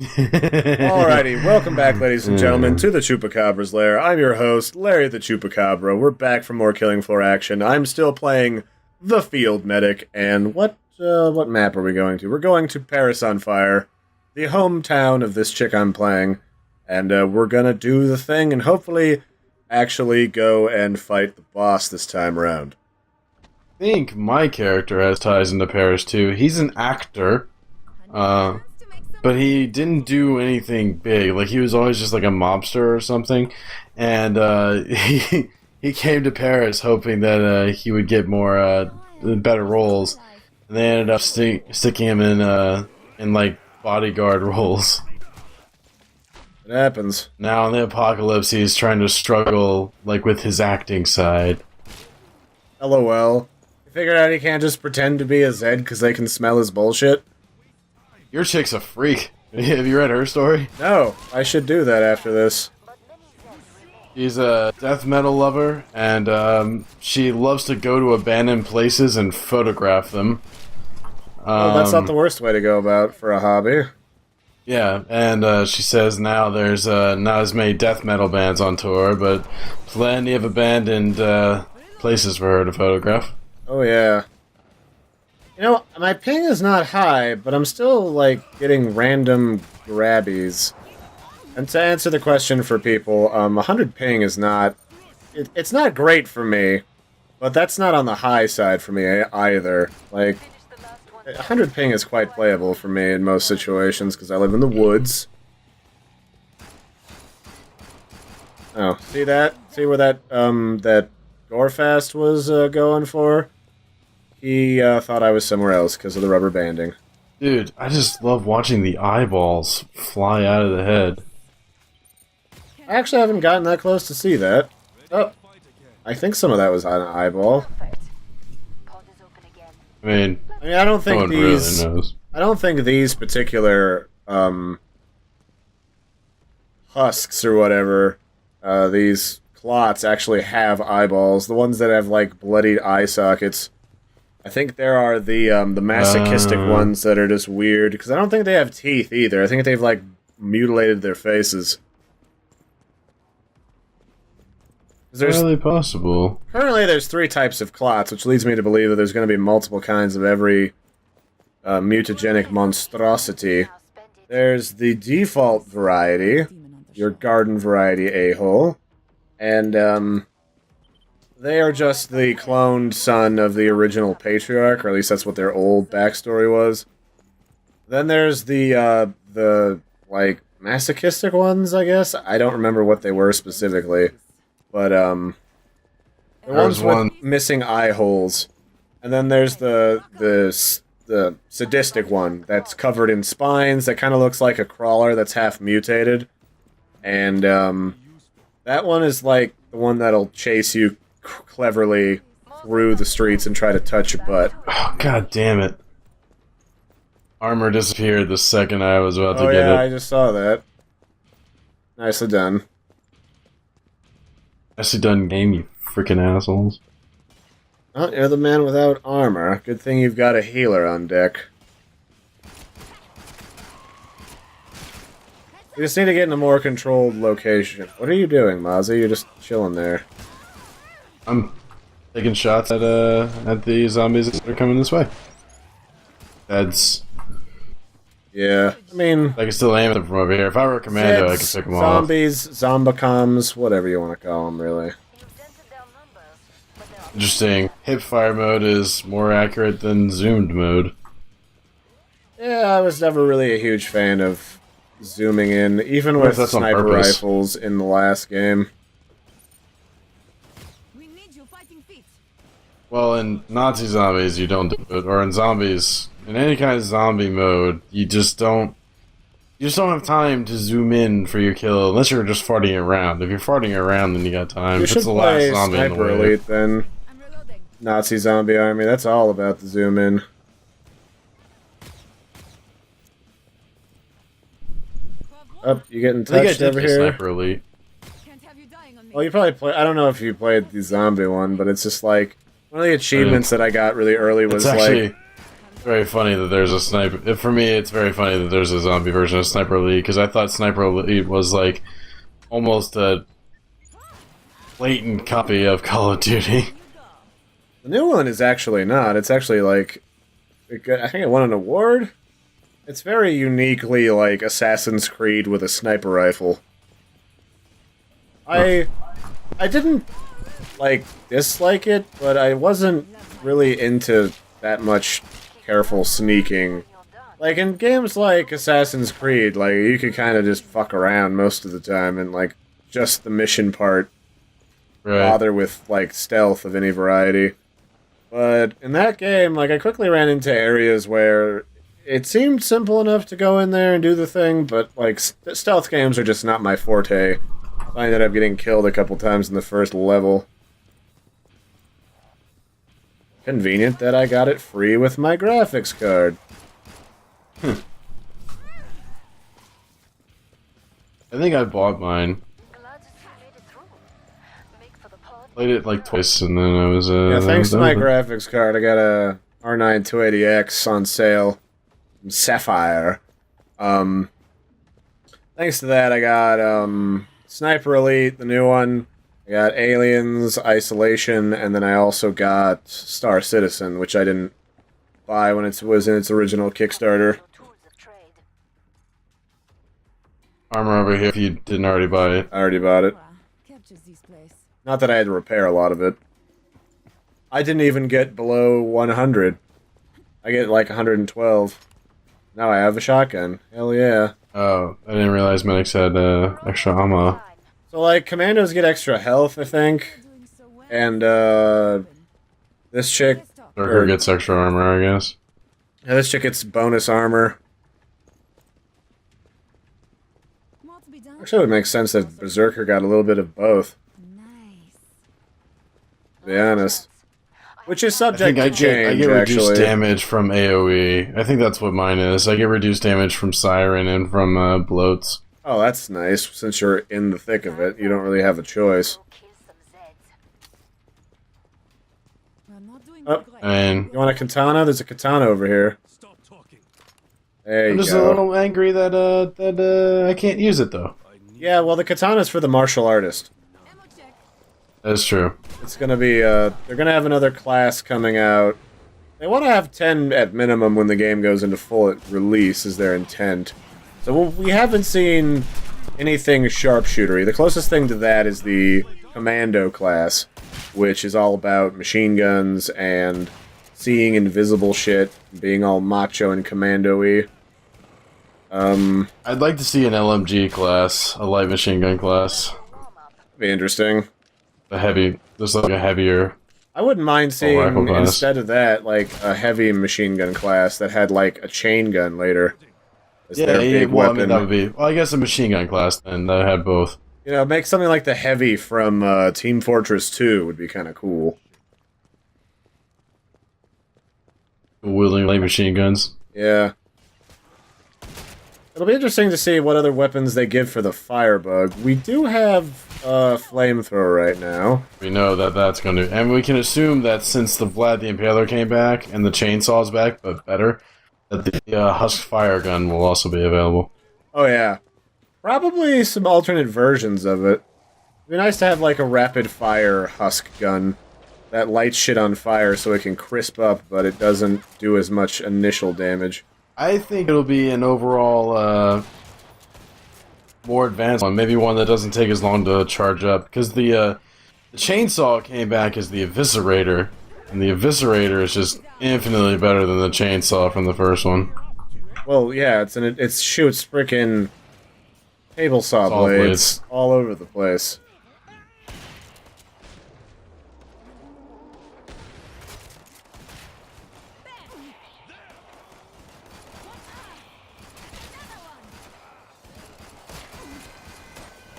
Alrighty, welcome back, ladies and gentlemen, to the Chupacabra's lair. I'm your host, Larry the Chupacabra. We're back for more Killing Floor action. I'm still playing the Field Medic, and what map are we going to? We're going to Paris on Fire, the hometown of this chick I'm playing, and we're gonna do the thing and hopefully actually go and fight the boss this time around. I think my character has ties into Paris too. He's an actor, but he didn't do anything big. Like, he was always just like a mobster or something, and he came to Paris hoping that he would get more better roles, and they ended up sticking him in like bodyguard roles. It happens. Now in the apocalypse, he's trying to struggle like with his acting side. LOL. You figured out he can't just pretend to be a Zed because they can smell his bullshit? Your chick's a freak. Have you read her story? No, I should do that after this. She's a death metal lover, and she loves to go to abandoned places and photograph them. Well, that's not the worst way to go about for a hobby. Yeah, and she says now there's not as many death metal bands on tour, but plenty of abandoned places for her to photograph. Oh, yeah. You know, my ping is not high, but I'm still, like, getting random grabbies. And to answer the question for people, 100 ping is not... It's not great for me, but that's not on the high side for me either. Like, 100 ping is quite playable for me in most situations, because I live in the woods. Oh, see that? See where that Gore fast was going for? He thought I was somewhere else because of the rubber banding. Dude, I just love watching the eyeballs fly out of the head. I actually haven't gotten that close to see that. Oh, I think some of that was on an eyeball. I mean, I don't think no one these. really knows. I don't think these particular husks or whatever, these clots actually have eyeballs. The ones that have like bloodied eye sockets. I think there are the masochistic ones that are just weird, because I don't think they have teeth either. I think they've, like, mutilated their faces. It's really possible. Currently, there's 3 types of clots, which leads me to believe that there's going to be multiple kinds of every mutagenic monstrosity. There's the default variety, your garden variety a-hole, and, they are just the cloned son of the original patriarch, or at least that's what their old backstory was. Then there's the like, masochistic ones, I guess? I don't remember what they were specifically. But, the ones with missing eye holes. And then there's the sadistic one that's covered in spines, that kind of looks like a crawler that's half mutated. And, that one is like the one that'll chase you cleverly through the streets and try to touch your butt. Oh, god damn it. Armor disappeared the second I was about to get it. Oh yeah, I just saw that. Nicely done. Nicely done game, you freaking assholes. Oh, you're the man without armor. Good thing you've got a healer on deck. You just need to get in a more controlled location. What are you doing, Mozzie? You're just chilling there. I'm taking shots at the zombies that are coming this way. That's... Yeah, I mean... I can still aim at them from over here. If I were a commando, I could pick them off. Zombies, zombicoms, whatever you want to call them, really. Interesting. Hipfire mode is more accurate than zoomed mode. Yeah, I was never really a huge fan of zooming in, even with sniper rifles in the last game. Well, in Nazi zombies, you don't do it, or in zombies, in any kind of zombie mode, you just don't have time to zoom in for your kill, unless you're just farting around. If you're farting around, then you got time. You should the last play zombie in the Sniper way. Elite, then. Nazi zombie army, that's all about the zoom in. Oh, you getting touched over here? Sniper Elite. Well, you probably play. I don't know if you played the zombie one, but it's just like one of the achievements that I got really early was actually, like very funny that there's a sniper. For me, it's very funny that there's a zombie version of Sniper Elite because I thought Sniper Elite was like almost a blatant copy of Call of Duty. The new one is actually not. It's actually like, I think it won an award. It's very uniquely like Assassin's Creed with a sniper rifle. I didn't like dislike it, but I wasn't really into that much careful sneaking. Like in games like Assassin's Creed, like you could kind of just fuck around most of the time and like just the mission part bother with like stealth of any variety. But in that game, like I quickly ran into areas where it seemed simple enough to go in there and do the thing, but like stealth games are just not my forte. I ended up getting killed a couple times in the first level. Convenient that I got it free with my graphics card. I think I bought mine. Played it like twice, and then I was yeah, thanks to my graphics card, I got a R9 280X on sale from Sapphire. Thanks to that, I got Sniper Elite, the new one. I got Aliens, Isolation, and then I also got Star Citizen, which I didn't buy when it was in its original Kickstarter. Armor over here if you didn't already buy it. I already bought it. Not that I had to repair a lot of it. I didn't even get below 100. I get like 112. Now I have a shotgun. Hell yeah. Oh, I didn't realize medics had extra ammo. So like, commandos get extra health, I think. And this chick... Berserker gets extra armor, I guess. Yeah, this chick gets bonus armor. Actually, it would make sense if Berserker got a little bit of both. To be honest. Which is subject to change, I get reduced actually. damage from AoE. I think that's what mine is. I get reduced damage from Siren and from bloats. Oh, that's nice. Since you're in the thick of it, you don't really have a choice. Oh, And you want a katana? There's a katana over here. There you I'm just go. a little angry that I can't use it though. Yeah, well, the katana's for the martial artist. That's true. It's gonna be, they're gonna have another class coming out. They want to have 10 at minimum when the game goes into full release, is their intent. So we haven't seen anything sharpshootery. The closest thing to that is the commando class, which is all about machine guns and seeing invisible shit, being all macho and commando-y. I'd like to see an LMG class, a light machine gun class. Be interesting. Just like a heavier. I wouldn't mind seeing, rifle class. instead of that, like, a heavy machine gun class that had, like, a chain gun later. As their big well, weapon. I mean, that would be... Well, I guess a machine gun class, then, that had both. You know, make something like the heavy from Team Fortress 2 would be kind of cool. Wielding light machine guns. Yeah. It'll be interesting to see what other weapons they give for the Firebug. We do have a flamethrower right now. We know that that's going to... And we can assume that since the Vlad the Impaler came back, and the chainsaw's back, but better, that the Husk Fire Gun will also be available. Oh yeah. Probably some alternate versions of it. It'd be nice to have like a rapid fire Husk gun that lights shit on fire so it can crisp up, but it doesn't do as much initial damage. I think it'll be an overall more advanced one, maybe one that doesn't take as long to charge up, because the chainsaw came back as the Eviscerator, and the Eviscerator is just infinitely better than the chainsaw from the first one. Well, yeah, it shoots frickin' table saw blades all over the place.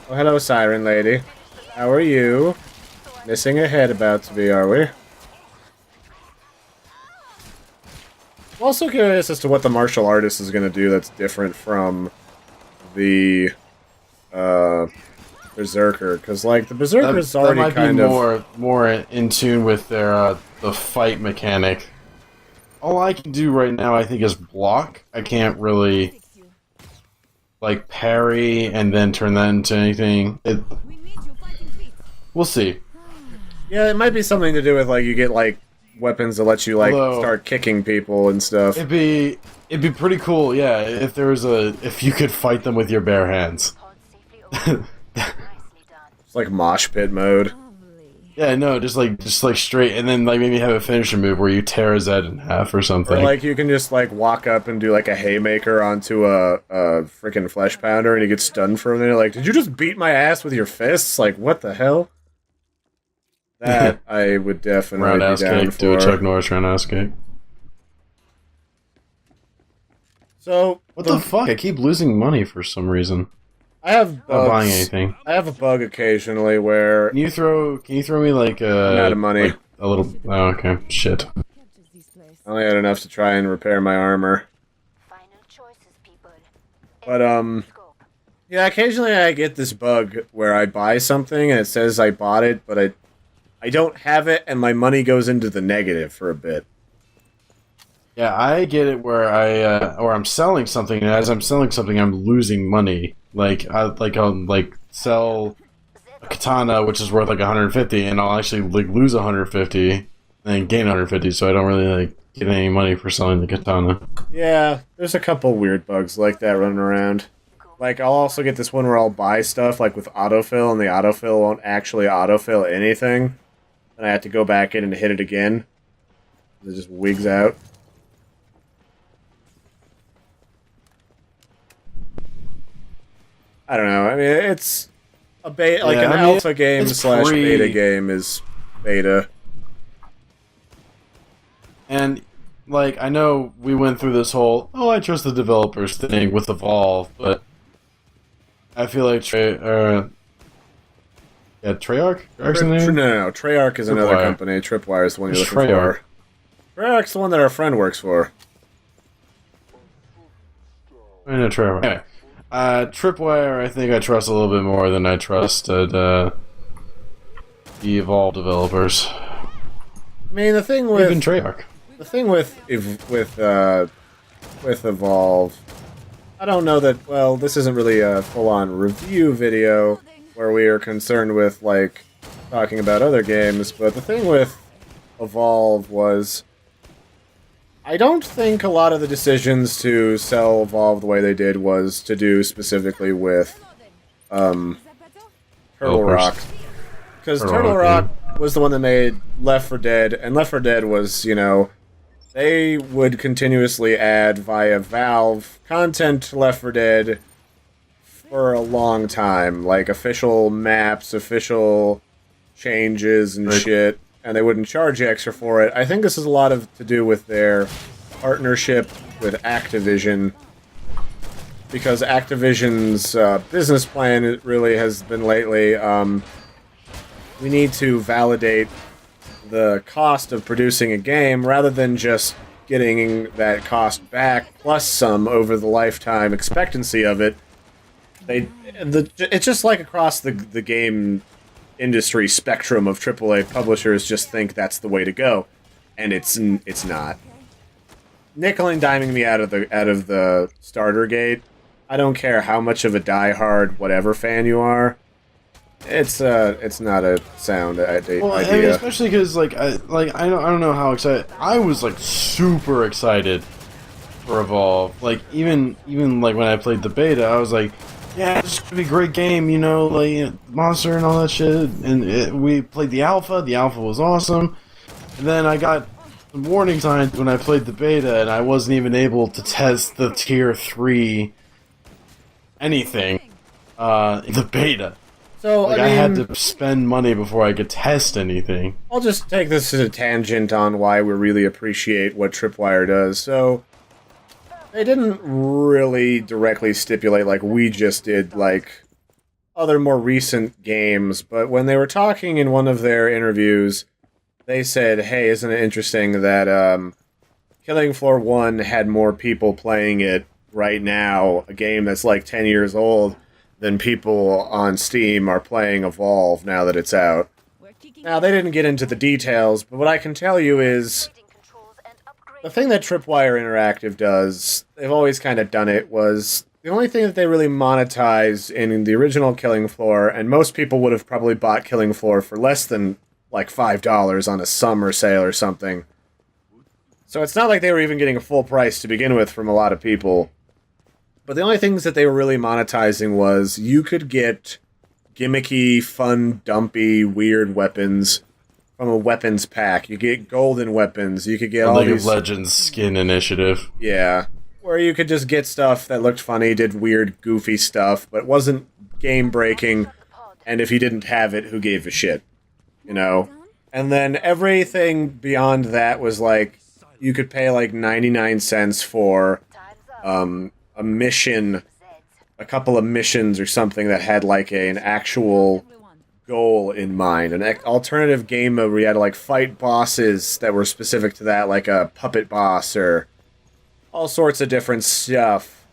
Oh, hello, Siren Lady. How are you? Missing a head about to be, are we? I'm also curious as to what the martial artist is going to do that's different from the Berserker, because like the Berserker is already that might be more in tune with their the fight mechanic. all I can do right now, I think, is block. I can't really like parry and then turn that into anything. We'll see. Yeah, it might be something to do with like you get like weapons that let you like start kicking people and stuff. It'd be pretty cool, yeah, if there was if you could fight them with your bare hands. It's like mosh pit mode. Yeah, no, just like straight, and then like maybe have a finisher move where you tear his head in half or something. Or like you can just like walk up and do like a haymaker onto a freaking flesh pounder, and you get stunned for a minute. Like, did you just beat my ass with your fists? Like, what the hell? That I would definitely roundhouse be down kick, for. do a Chuck Norris roundhouse kick. So what the fuck? I keep losing money for some reason. I have bugs. Not buying anything. I have a bug occasionally where Can you throw me like I'm out of money. Like a little. Oh, okay. Shit. I only had enough to try and repair my armor. But yeah, occasionally I get this bug where I buy something and it says I bought it, but I don't have it, and my money goes into the negative for a bit. Yeah, I get it where or I'm selling something, and as I'm selling something, I'm losing money. I'll sell a katana, which is worth like 150, and I'll actually like lose 150 and gain 150, so I don't really like get any money for selling the katana. Yeah, there's a couple weird bugs like that running around. Like, I'll also get this one where I'll buy stuff, like, with autofill, and the autofill won't actually autofill anything. And I have to go back in and hit it again. It just wigs out. I don't know. I mean, it's a beta, like an alpha game slash beta game is beta. And, like, I know we went through this whole, I trust the developers thing with Evolve, but I feel like Treyarch? Treyarch's the name? No. Treyarch is another company. Tripwire is the one you're looking for. Treyarch's the one that our friend works for. I know Treyarch. Anyway, Tripwire, I think I trust a little bit more than I trusted the Evolve developers. I mean, the thing with even Treyarch. The thing with Evolve, I don't know that. Well, this isn't really a full-on review video where we are concerned with like talking about other games, but the thing with Evolve was, I don't think a lot of the decisions to sell Evolve the way they did was to do specifically with Turtle Rock. Because Turtle Rock was the one that made Left 4 Dead, and Left 4 Dead was, you know, they would continuously add via Valve content to Left 4 Dead for a long time. Like official maps, official changes and shit. And they wouldn't charge you extra for it. I think this is a lot of to do with their partnership with Activision, because Activision's business plan really has been lately, we need to validate the cost of producing a game rather than just getting that cost back plus some over the lifetime expectancy of it. It's just like across the game industry spectrum of AAA publishers just think that's the way to go, and it's not. Nickel and diming me out of the starter gate. I don't care how much of a diehard whatever fan you are. It's not a sound idea. Well, I mean, especially because I don't know how excited I was. Like super excited for Evolve. Like even like when I played the beta, I was like, yeah, this is gonna be a great game, you know, like Monster and all that shit. And we played the alpha. The alpha was awesome. And then I got some warning signs when I played the beta, and I wasn't even able to test the tier 3 anything in the beta. So I had to spend money before I could test anything. I'll just take this as a tangent on why we really appreciate what Tripwire does. So they didn't really directly stipulate like we just did, like other more recent games, but when they were talking in one of their interviews, they said, hey, isn't it interesting that Killing Floor 1 had more people playing it right now, a game that's like 10 years old, than people on Steam are playing Evolve now that it's out. Now, they didn't get into the details, but what I can tell you is the thing that Tripwire Interactive does, they've always kind of done it, was the only thing that they really monetize in the original Killing Floor, and most people would have probably bought Killing Floor for less than like $5 on a summer sale or something. So it's not like they were even getting a full price to begin with from a lot of people. But the only things that they were really monetizing was you could get gimmicky, fun, dumpy, weird weapons from a weapons pack. You get golden weapons. You could get all League these... of Legends skin initiative. Yeah. Where you could just get stuff that looked funny, did weird, goofy stuff, but wasn't game-breaking, and if you didn't have it, who gave a shit? You know? And then everything beyond that was like, you could pay like 99 cents for a mission, a couple of missions or something that had like an actual goal in mind. An alternative game mode where you had to like fight bosses that were specific to that, like a puppet boss or all sorts of different stuff.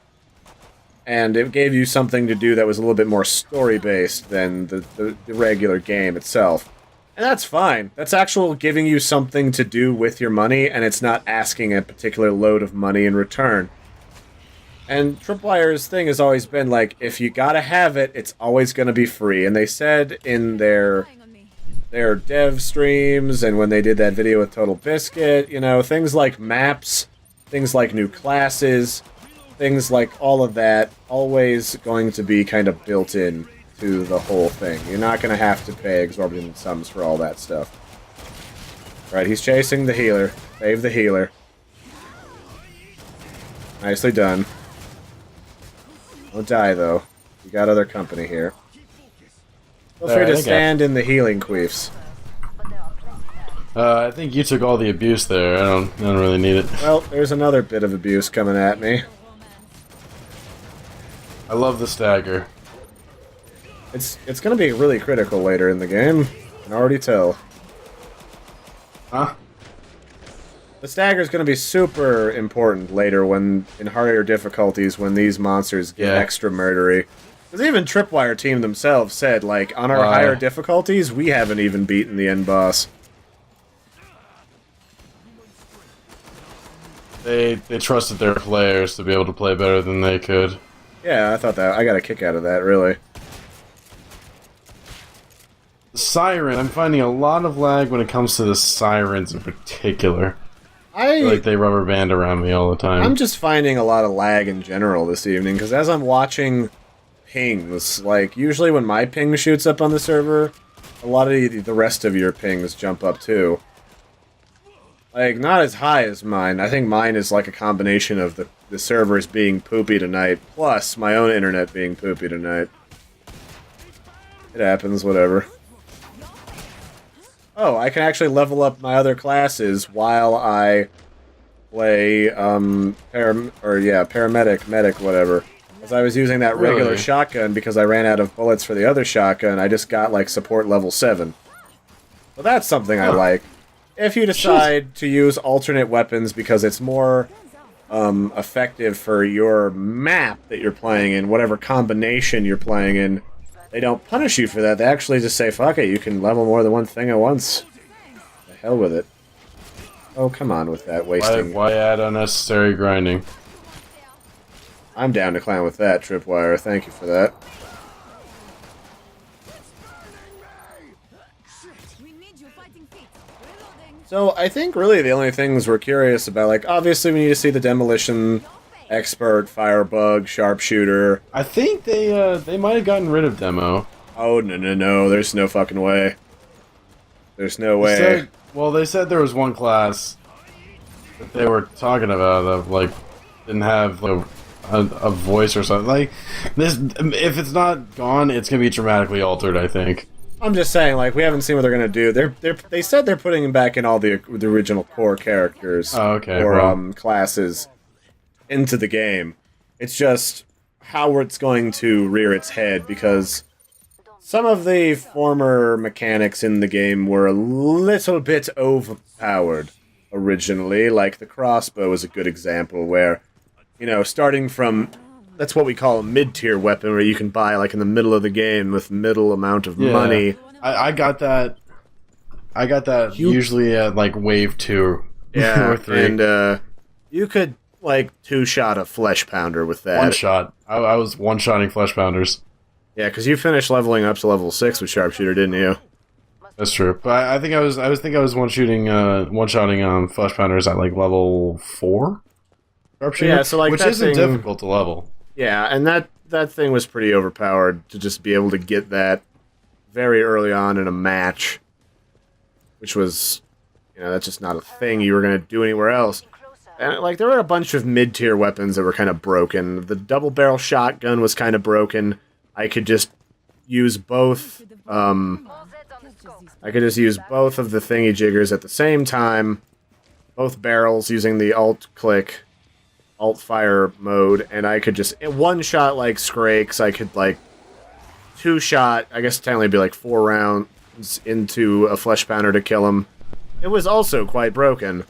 And it gave you something to do that was a little bit more story-based than the regular game itself. And that's fine. That's actual giving you something to do with your money, and it's not asking a particular load of money in return. And Tripwire's thing has always been like, if you gotta have it, it's always gonna be free. And they said in their dev streams, and when they did that video with Total Biscuit, you know, things like maps, things like new classes, things like all of that, always going to be kind of built in to the whole thing. You're not going to have to pay exorbitant sums for all that stuff. Right, he's chasing the healer. Save the healer. Nicely done. Don't die, though. You got other company here. Feel free to stand in the healing queefs. I think you took all the abuse there. I don't really need it. Well, there's another bit of abuse coming at me. I love the stagger. It's going to be really critical later in the game. I can already tell. Huh? The stagger is going to be super important later when in harder difficulties when these monsters get extra murdery. Because even Tripwire team themselves said, like, on our higher difficulties, we haven't even beaten the end boss. They trusted their players to be able to play better than they could. Yeah, I thought that. I got a kick out of that, really. The Siren, I'm finding a lot of lag when it comes to the Sirens in particular. I feel like they rubber band around me all the time. I'm just finding a lot of lag in general this evening, because as I'm watching pings, like, usually when my ping shoots up on the server, a lot of the rest of your pings jump up too. Like, not as high as mine. I think mine is like a combination of the servers being poopy tonight, plus my own internet being poopy tonight. It happens, whatever. Oh, I can actually level up my other classes while I play, paramedic, medic, whatever. As I was using that regular shotgun because I ran out of bullets for the other shotgun, I just got, like, support level 7. Well, that's something I like. If you decide to use alternate weapons because it's more effective for your map that you're playing in, whatever combination you're playing in, they don't punish you for that. They actually just say, fuck it, you can level more than one thing at once. The hell with it. Oh, come on with that wasting. Why add unnecessary grinding? I'm down to clan with that, Tripwire. Thank you for that. So, I think really the only things we're curious about, like, obviously we need to see the Demolition Expert, Firebug, Sharpshooter. I think they might have gotten rid of Demo. Oh, no, there's no fucking way. There's no way. They said there was one class that they were talking about that, like, didn't have like, a voice or something. Like, this, if it's not gone, it's gonna be dramatically altered, I think. I'm just saying, like, we haven't seen what they're gonna do. They said they're putting back in all the original core characters or classes into the game. It's just how it's going to rear its head, because some of the former mechanics in the game were a little bit overpowered originally. Like the crossbow is a good example where, you know, starting from, that's what we call a mid-tier weapon, where you can buy like in the middle of the game with middle amount of money. I got that usually at like wave 2. Yeah, or 3. and you could like two-shot a flesh pounder with that. One shot. I was one-shotting flesh pounders. Yeah, because you finished leveling up to level 6 with sharpshooter, didn't you? That's true. But I think I was one-shotting flesh pounders at like level 4. Sharpshooter, Yeah, so like which that isn't thing, difficult to level. Yeah, and that thing was pretty overpowered to just be able to get that very early on in a match, which was, that's just not a thing you were going to do anywhere else. And like there were a bunch of mid-tier weapons that were kind of broken. The double-barrel shotgun was kind of broken. I could just use both. I could just use both of the thingy jiggers at the same time, both barrels using the alt-click, alt-fire mode, and I could just one-shot like Skrakes. I could like two-shot. I guess technically it'd be like 4 rounds into a flesh pounder to kill him. It was also quite broken.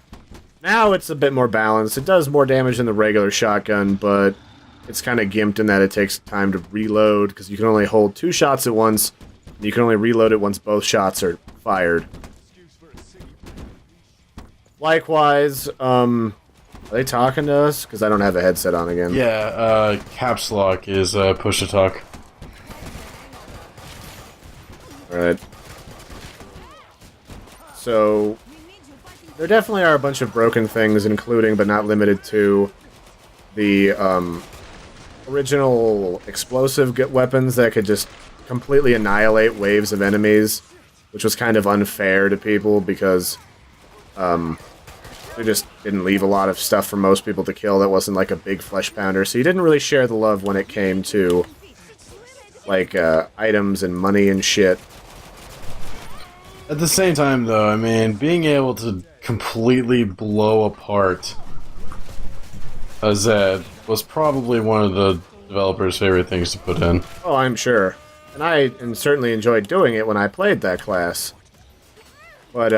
Now it's a bit more balanced. It does more damage than the regular shotgun, but it's kind of gimped in that it takes time to reload, because you can only hold 2 shots at once, and you can only reload it once both shots are fired. Likewise, are they talking to us? Because I don't have a headset on again. Yeah, caps lock is push to talk. Alright. So, there definitely are a bunch of broken things, including, but not limited to, the original explosive weapons that could just completely annihilate waves of enemies, which was kind of unfair to people because they just didn't leave a lot of stuff for most people to kill that wasn't like a big flesh pounder, so you didn't really share the love when it came to like items and money and shit. At the same time, though, I mean, being able to completely blow apart a Zed was probably one of the developers' favorite things to put in. Oh, I'm sure. And I certainly enjoyed doing it when I played that class. But,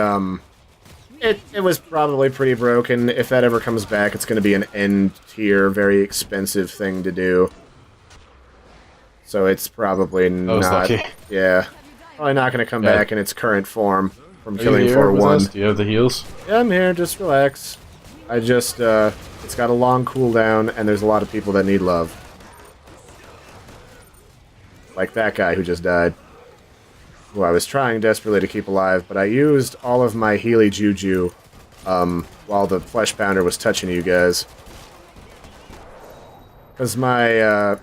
it was probably pretty broken. If that ever comes back, it's going to be an end-tier, very expensive thing to do. So it's probably not... lucky. Yeah. Probably not going to come back in its current form from Killing Are you Floor here with 1. us? Do you have the heals? Yeah, I'm here. Just relax. I just, it's got a long cooldown, and there's a lot of people that need love. Like that guy who just died. Who I was trying desperately to keep alive, but I used all of my Healy Juju, while the Flesh Pounder was touching you guys. Because my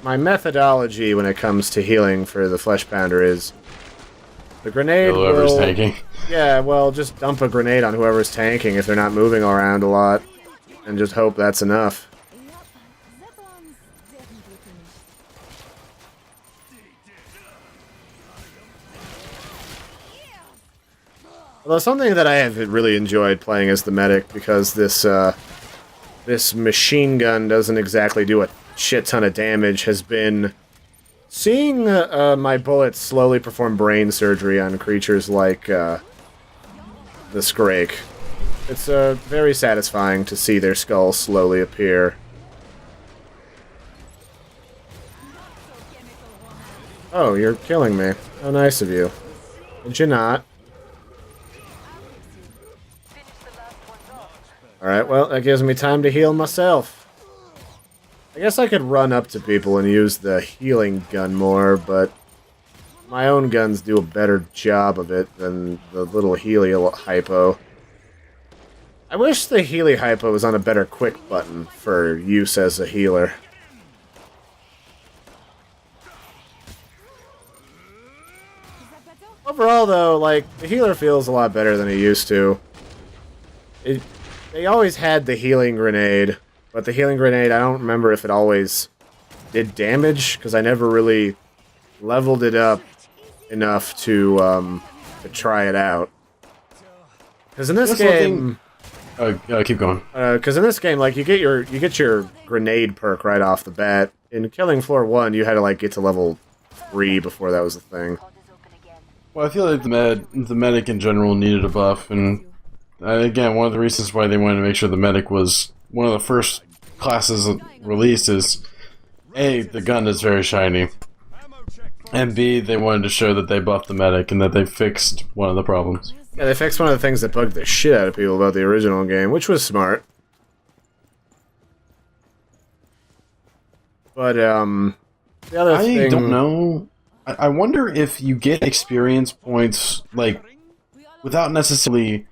methodology when it comes to healing for the Flesh Pounder is the grenade Whoever's will... tanking. Yeah, well, just dump a grenade on whoever's tanking if they're not moving around a lot, and just hope that's enough. Although something that I have really enjoyed playing as the medic, because this machine gun doesn't exactly do a shit ton of damage, has been seeing my bullets slowly perform brain surgery on creatures like the Skrake. It's very satisfying to see their skulls slowly appear. Oh, you're killing me. How nice of you. Did you not? Alright, well, that gives me time to heal myself. I guess I could run up to people and use the healing gun more, but my own guns do a better job of it than the little Healy hypo. I wish the Healy hypo was on a better quick button for use as a healer. Overall, though, like, the healer feels a lot better than it used to. They always had the healing grenade, but the healing grenade, I don't remember if it always did damage, because I never really leveled it up enough to try it out. Because in this game... keep going. Because in this game, like, you get your grenade perk right off the bat. In Killing Floor 1, you had to, like, get to level 3 before that was a thing. Well, I feel like the medic in general needed a buff, and again, one of the reasons why they wanted to make sure the medic was one of the first classes released is A, the gun is very shiny, and B, they wanted to show that they buffed the medic and that they fixed one of the problems. Yeah, they fixed one of the things that bugged the shit out of people about the original game, which was smart. But, the other thing... I don't know. I wonder if you get experience points, like, without necessarily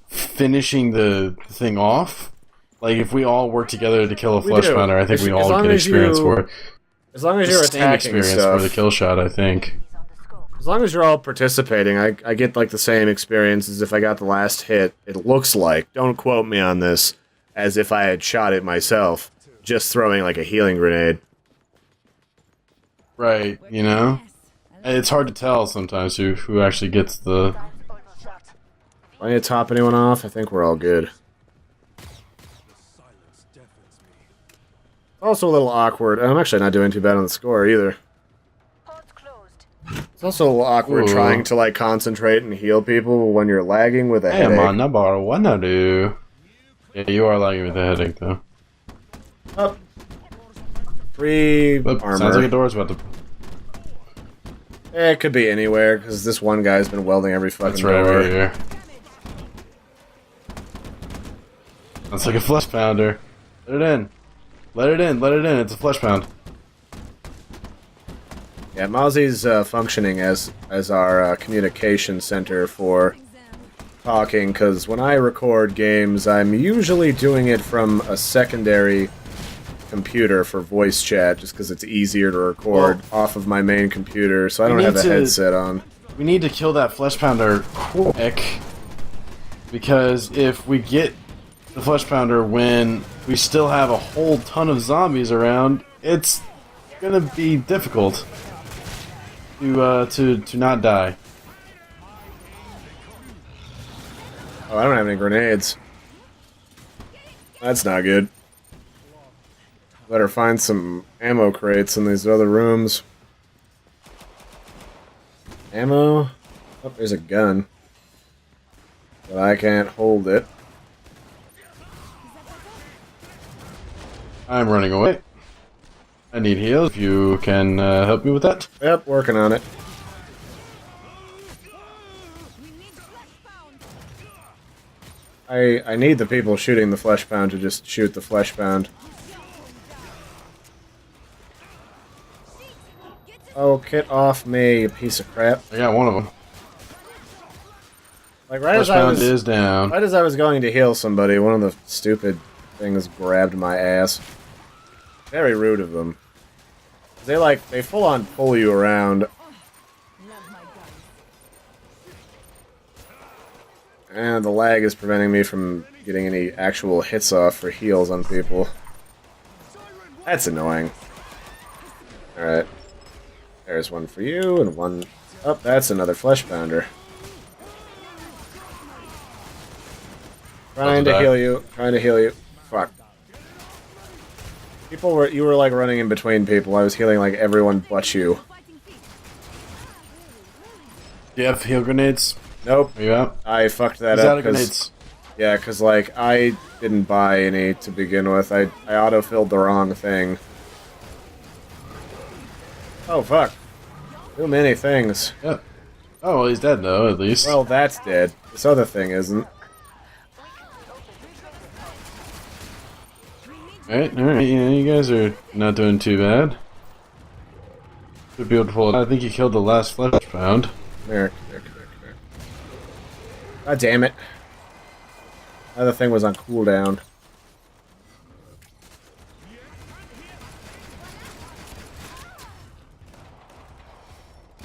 finishing the thing off. Like, if we all work together to kill a flesh pounder, I think we all get experience for it. As long as you're attacking experience stuff, for the kill shot, I think. as long as you're all participating, I get like the same experience as if I got the last hit. It looks like, don't quote me on this, as if I had shot it myself, just throwing like a healing grenade. Right, you know? It's hard to tell sometimes who actually gets the... Do I need to top anyone off? I think we're all good. Also a little awkward. I'm actually not doing too bad on the score either. It's also a little awkward trying to like concentrate and heal people when you're lagging with a headache. Hey man, what I do? Yeah, you are lagging with a headache though. Up. Free armor. Sounds like a door's about to... It could be anywhere, because this one guy's been welding every fucking door. That's right over here. That's like a flesh pounder. Let it in. Let it in, let it in. It's a flesh pound. Yeah, Mozzie's functioning as our communication center for talking, because when I record games, I'm usually doing it from a secondary computer for voice chat, just because it's easier to record off of my main computer, so I don't have a headset on. We need to kill that flesh pounder quick, because if we get the flesh pounder when we still have a whole ton of zombies around, it's gonna be difficult to not die. Oh, I don't have any grenades. That's not good. Better find some ammo crates in these other rooms. Ammo? Oh, there's a gun. But I can't hold it. I'm running away. I need heals. If you can help me with that. Yep, working on it. I need the people shooting the flesh pound to just shoot the flesh pound. Oh, get off me, you piece of crap. I got one of them. Like right as I was going to heal somebody, one of the stupid things grabbed my ass. Very rude of them. They full on pull you around. And the lag is preventing me from getting any actual hits off for heals on people. That's annoying. Alright. There's one for you, and one... Oh, that's another flesh pounder. Trying to heal you. Trying to heal you. Fuck. You were like running in between people. I was healing like everyone but you. Do you have heal grenades? Nope. Are you out? I fucked that He's up. out of grenades. Yeah, because like I didn't buy any to begin with. I auto-filled the wrong thing. Oh fuck. Too many things. Yep. Oh, well, he's dead though, at least. Well, that's dead. This other thing isn't. Alright, yeah, you guys are not doing too bad. Should be able to pull it. I think you killed the last flesh pound. Come here. God damn it. The other thing was on cooldown.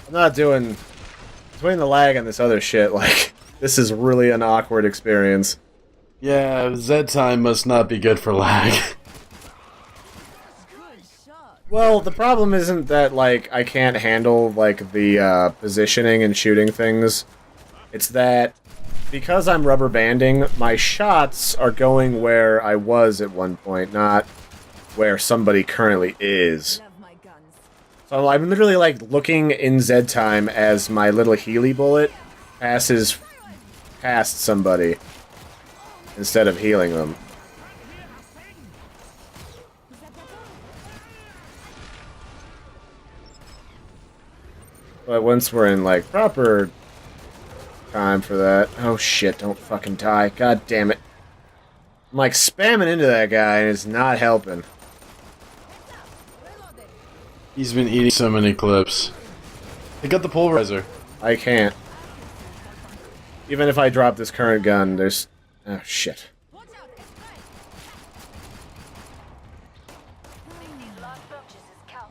I'm not doing... Between the lag and this other shit, like, this is really an awkward experience. Yeah, Z time must not be good for lag. Well, the problem isn't that, like, I can't handle, like, the, positioning and shooting things. It's that, because I'm rubber banding, my shots are going where I was at one point, not where somebody currently is. So I'm literally, like, looking in Z time as my little Healy bullet passes past somebody instead of healing them. But once we're in, like, proper time for that. Oh shit, don't fucking die. God damn it. I'm like spamming into that guy and it's not helping. He's been eating so many clips. They got the pulverizer. I can't. Even if I drop this current gun, there's... Oh shit.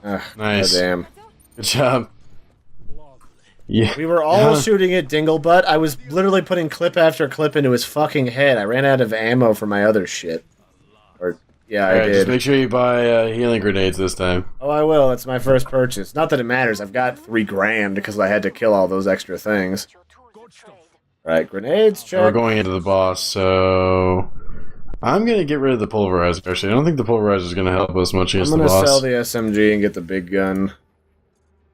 Ugh, Nice. Goddamn. Good job. Yeah. We were all shooting at Dinglebutt. I was literally putting clip after clip into his fucking head. I ran out of ammo for my other shit. Or, yeah, I did. Just make sure you buy healing grenades this time. Oh, I will. That's my first purchase. Not that it matters. I've got $3 grand because I had to kill all those extra things. Right, grenades, check. We're going into the boss, so... I'm gonna get rid of the pulverizer, actually. I don't think the pulverizer is gonna help us much against the boss. I'm gonna sell the SMG and get the big gun.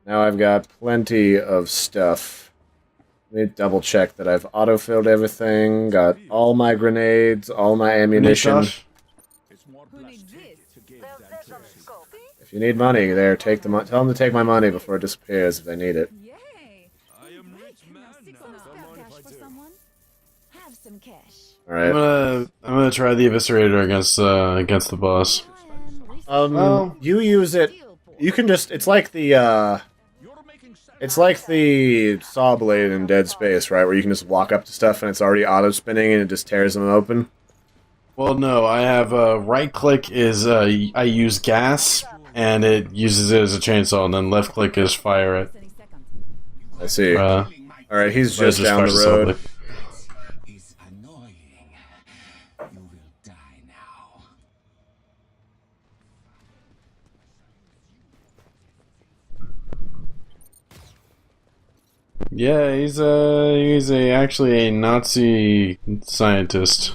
Now I've got plenty of stuff. Let me double check that I've auto-filled everything, got all my grenades, all my ammunition. If you need money, there, take the money. Tell them to take my money before it disappears if they need it. Alright. I'm gonna try the eviscerator against the boss. You use it. You can just. It's like the saw blade in Dead Space, right? Where you can just walk up to stuff and it's already auto spinning and it just tears them open. Well, no, I have right click is I use gas and it uses it as a chainsaw, and then left click is fire it. I see. Alright, he's just down the road. Yeah, he's actually a Nazi scientist.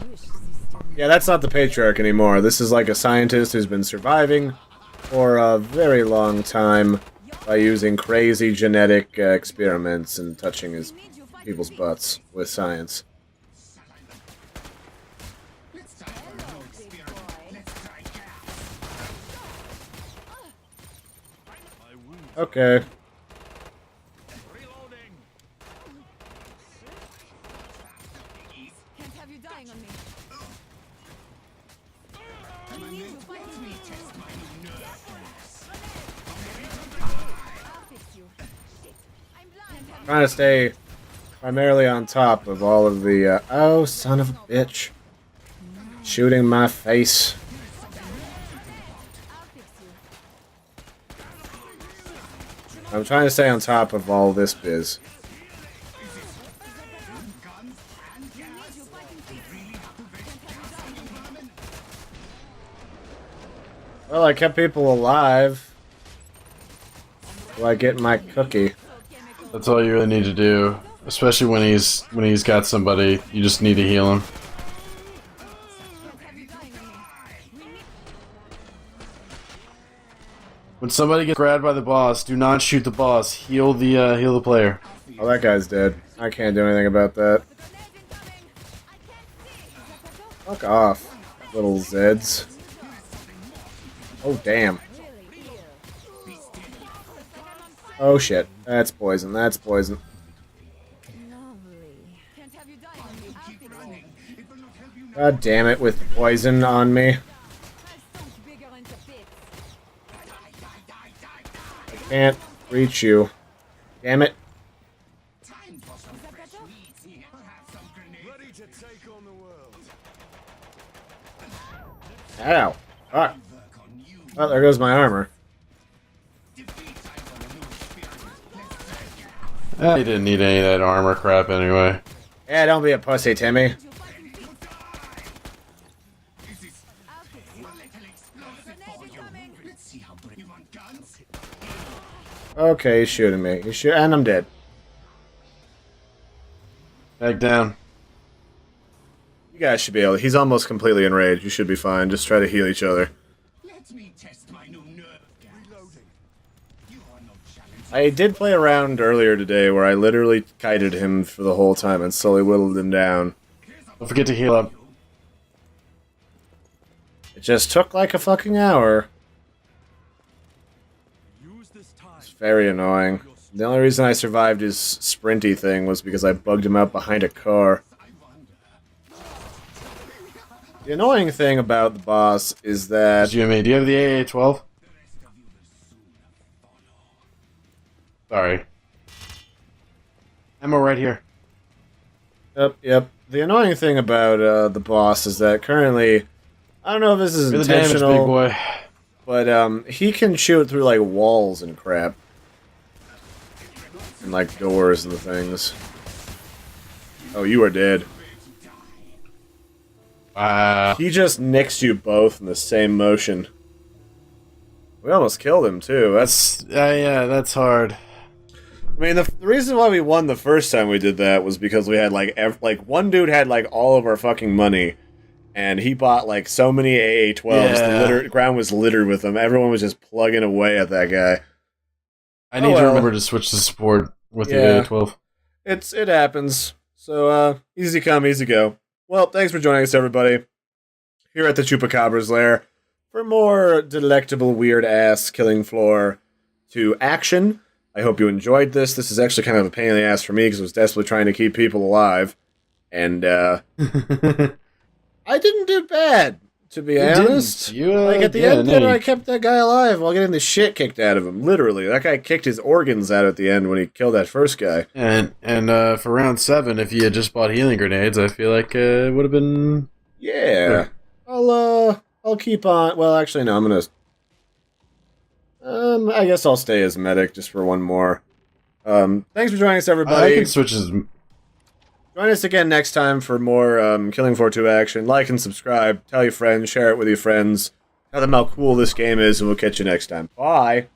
Yeah, that's not the Patriarch anymore. This is like a scientist who's been surviving for a very long time by using crazy genetic experiments and touching people's butts with science. Okay. Trying to stay primarily on top of all of the, oh, son of a bitch. Shooting my face. I'm trying to stay on top of all this biz. Well, I kept people alive. Do I get my cookie? That's all you really need to do, especially when he's got somebody. You just need to heal him. When somebody gets grabbed by the boss, do not shoot the boss. Heal the player. Oh, that guy's dead. I can't do anything about that. Fuck off, little Zeds. Oh, damn. Oh shit, that's poison, that's poison. God damn it, with poison on me. I can't reach you. Damn it. Ow. Fuck. Oh, there goes my armor. He didn't need any of that armor crap anyway. Yeah, don't be a pussy, Timmy. Okay, he's shooting me. And I'm dead. Back down. You guys should be able to. He's almost completely enraged. You should be fine. Just try to heal each other. I did play around earlier today where I literally kited him for the whole time and slowly whittled him down. Don't forget to heal up. It just took like a fucking hour. It's very annoying. The only reason I survived his sprinty thing was because I bugged him out behind a car. The annoying thing about the boss is that... GMA, do you have the AA-12? Sorry. Ammo right here. Yep. The annoying thing about the boss is that currently... I don't know if this is You're the damage, intentional, big boy. but he can shoot through, like, walls and crap. And, like, doors and things. Oh, you are dead. He just nicks you both in the same motion. We almost killed him, too. That's... yeah, that's hard. I mean, the reason why we won the first time we did that was because we had, like, one dude had, like, all of our fucking money, and he bought, like, so many AA-12s, the ground was littered with them. Everyone was just plugging away at that guy. I need to remember to switch to support with the AA-12. It happens. So, easy come, easy go. Well, thanks for joining us, everybody, here at the Chupacabra's lair, for more delectable, weird-ass killing floor to action. I hope you enjoyed this. This is actually kind of a pain in the ass for me, because I was desperately trying to keep people alive. And, I didn't do bad, to be honest. Like, at the end there, I kept that guy alive while getting the shit kicked out of him. Literally. That guy kicked his organs out at the end when he killed that first guy. And for round 7, if you had just bought healing grenades, I feel like it would have been... Yeah. I'll keep on... Well, actually, no, I'm gonna... I guess I'll stay as medic just for one more. Thanks for joining us, everybody. I can switch as... Join us again next time for more Killing Floor 2 action. Like and subscribe. Tell your friends. Share it with your friends. Tell them how cool this game is, and we'll catch you next time. Bye.